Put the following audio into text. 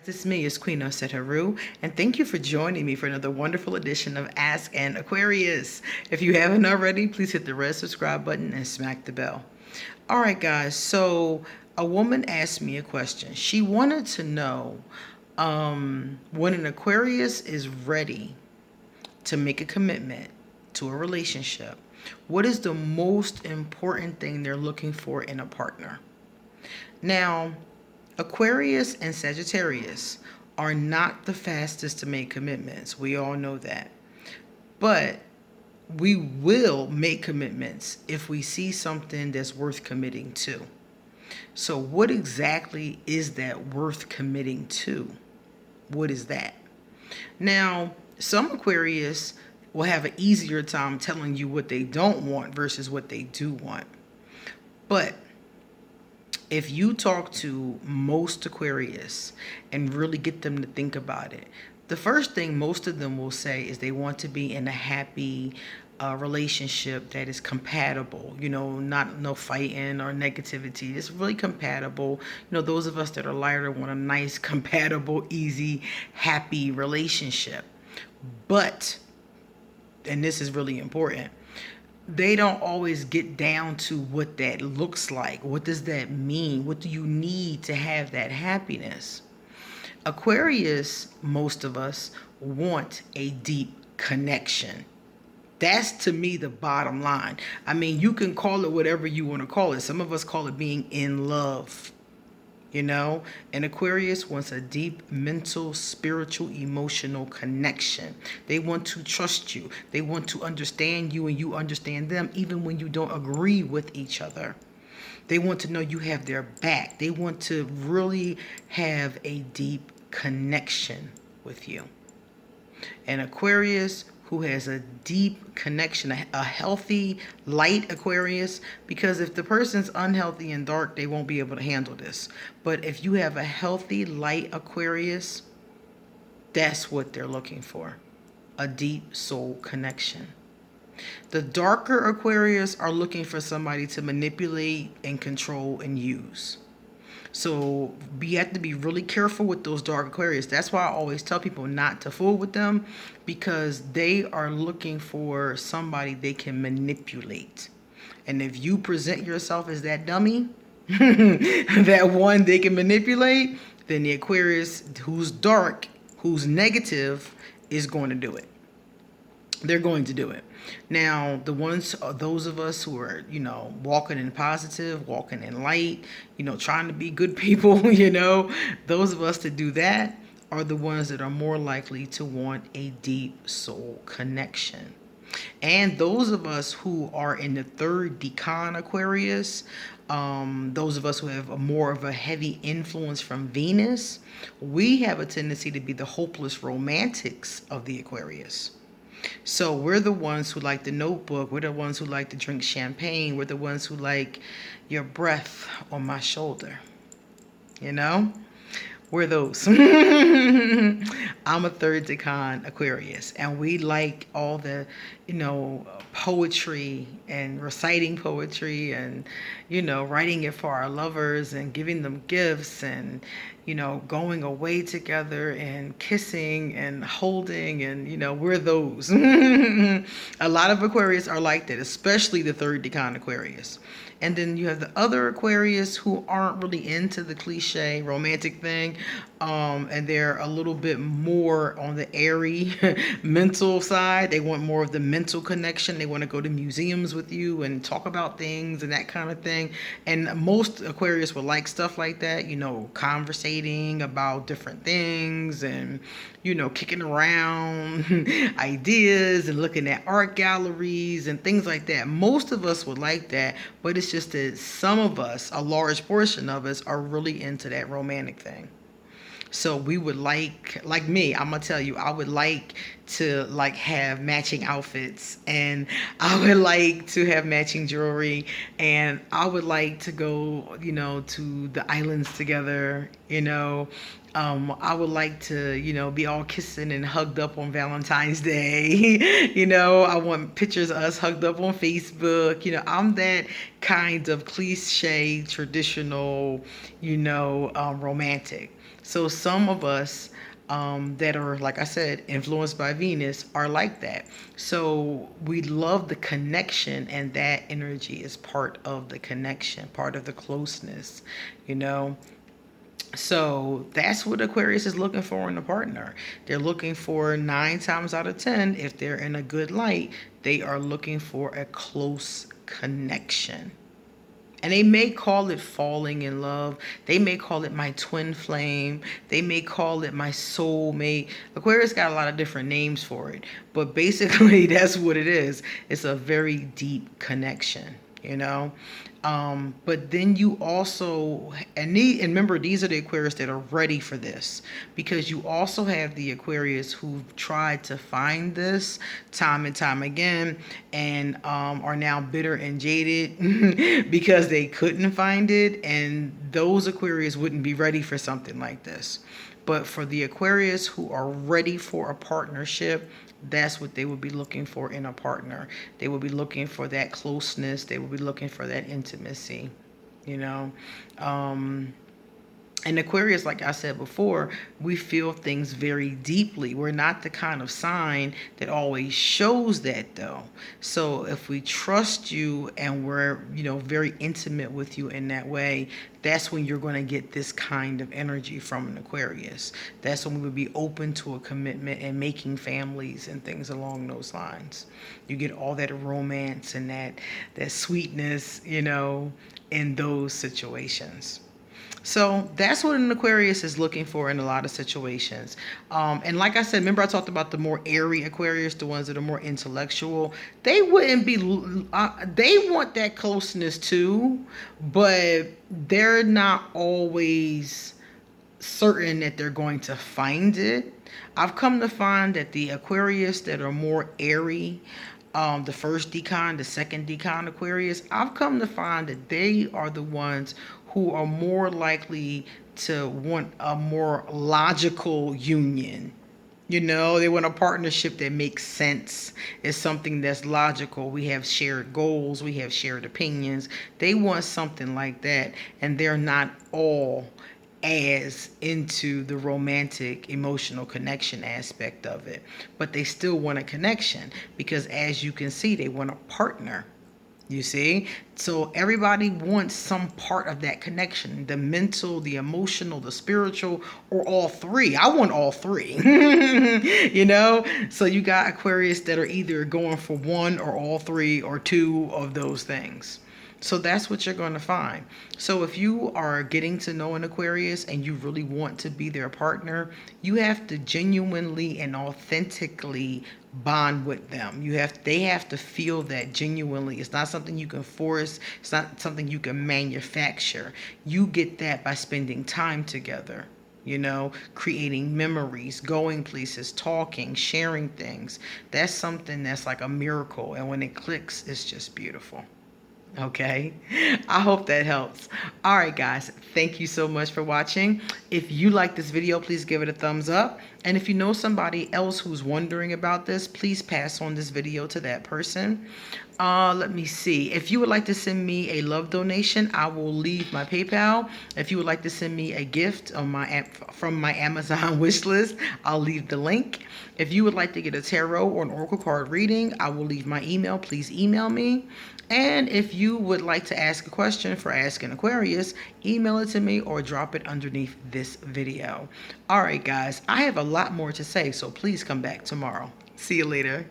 This is me, it's Queen Haru, and thank you for joining me for another wonderful edition of Ask an Aquarius. If you haven't already, please hit the red subscribe button and smack the bell. All right, guys, so a woman asked me a question. She wanted to know when an Aquarius is ready to make a commitment to a relationship, what is the most important thing they're looking for in a partner? Now, Aquarius and Sagittarius are not the fastest to make commitments. We all know that. But we will make commitments if we see something that's worth committing to. So, what exactly is that worth committing to? What is that? Now, some Aquarius will have an easier time telling you what they don't want versus what they do want. But if you talk to most Aquarius and really get them to think about it, the first thing most of them will say is they want to be in a happy relationship that is compatible, not no fighting or negativity. It's really compatible. Those of us that are lighter want a nice, compatible, easy, happy relationship. But, and this is really important, they don't always get down to what that looks like. What does that mean? What do you need to have that happiness? Aquarius, most of us, want a deep connection. That's, to me, the bottom line. I mean, you can call it whatever you want to call it. Some of us call it being in love. An Aquarius wants a deep mental, spiritual, emotional connection. They want to trust you. They want to understand you and you understand them, even when you don't agree with each other. They want to know you have their back. They want to really have a deep connection with you. An Aquarius who has a deep connection, a healthy, light Aquarius, because if the person's unhealthy and dark, they won't be able to handle this. But if you have a healthy, light Aquarius, that's what they're looking for, a deep soul connection. The darker Aquarius are looking for somebody to manipulate and control and use. So you have to be really careful with those dark Aquarius. That's why I always tell people not to fool with them, because they are looking for somebody they can manipulate. And if you present yourself as that dummy, that one they can manipulate, then the Aquarius who's dark, who's negative, is going to do it. They're going to do it. Now, those of us who are, walking in positive, walking in light, trying to be good people, those of us that do that are the ones that are more likely to want a deep soul connection. And those of us who are in the third decan Aquarius, those of us who have more of a heavy influence from Venus, we have a tendency to be the hopeless romantics of the Aquarius. So we're the ones who like the Notebook. We're the ones who like to drink champagne. We're the ones who like your breath on my shoulder. We're those. I'm a third decan Aquarius, and we like all the, poetry and reciting poetry and, writing it for our lovers and giving them gifts and, going away together and kissing and holding and, we're those. A lot of Aquarius are like that, especially the third decan Aquarius. And then you have the other Aquarius who aren't really into the cliche romantic thing. And they're a little bit more on the airy mental side. They want more of the mental connection. They want to go to museums with you and talk about things and that kind of thing. And most Aquarius will like stuff like that, conversating about different things and, kicking around ideas and looking at art galleries and things like that. Most of us would like that, but it's just that some of us, a large portion of us, are really into that romantic thing. So we would like me, I'm gonna tell you, I would like to have matching outfits, and I would like to have matching jewelry, and I would like to go, to the islands together, I would like to, be all kissing and hugged up on Valentine's Day. I want pictures of us hugged up on Facebook. I'm that kind of cliche, traditional, romantic. So some of us that are, like I said, influenced by Venus are like that. So we love the connection, and that energy is part of the connection, part of the closeness, you know. So that's what Aquarius is looking for in a partner. They're looking for 9 times out of 10, if they're in a good light, they are looking for a close connection. And they may call it falling in love. They may call it my twin flame. They may call it my soulmate. Aquarius got a lot of different names for it. But basically, that's what it is. It's a very deep connection, you know? But then you also, and remember, these are the Aquarius that are ready for this, because you also have the Aquarius who've tried to find this time and time again, and are now bitter and jaded because they couldn't find it, and those Aquarius wouldn't be ready for something like this. But for the Aquarius who are ready for a partnership, that's what they would be looking for in a partner. They would be looking for that closeness. They would be looking for that intimacy, you know. And Aquarius, like I said before, we feel things very deeply. We're not the kind of sign that always shows that, though. So if we trust you and we're, very intimate with you in that way, that's when you're going to get this kind of energy from an Aquarius. That's when we would be open to a commitment and making families and things along those lines. You get all that romance and that sweetness, in those situations. So that's what an Aquarius is looking for in a lot of situations. And like I said, remember I talked about the more airy Aquarius, the ones that are more intellectual. They wouldn't be, they want that closeness too, but they're not always certain that they're going to find it. I've come to find that the Aquarius that are more airy, the first decan, the second decan Aquarius, I've come to find that they are the ones who are more likely to want a more logical union. They want a partnership that makes sense. It's something that's logical. We have shared goals. We have shared opinions. They want something like that. And they're not all as into the romantic emotional connection aspect of it, but they still want a connection, because as you can see, they want a partner. You see? So everybody wants some part of that connection, the mental, the emotional, the spiritual, or all three. I want all three. So you got Aquarius that are either going for one or all three or two of those things. So that's what you're going to find. So if you are getting to know an Aquarius and you really want to be their partner, you have to genuinely and authentically bond with them. They have to feel that genuinely. It's not something you can force. It's not something you can manufacture. You get that by spending time together. Creating memories, going places, talking, sharing things. That's something that's like a miracle. And when it clicks, it's just beautiful. Okay, I hope that helps. All right, guys, thank you so much for watching. If you like this video, please give it a thumbs up. And if you know somebody else who's wondering about this, please pass on this video to that person. Let me see. If you would like to send me a love donation, I will leave my PayPal. If you would like to send me a gift on from my Amazon wish list, I'll leave the link. If you would like to get a tarot or an oracle card reading, I will leave my email. Please email me. And if you would like to ask a question for Ask an Aquarius, email it to me or drop it underneath this video. All right, guys, I have a lot more to say, so please come back tomorrow. See you later.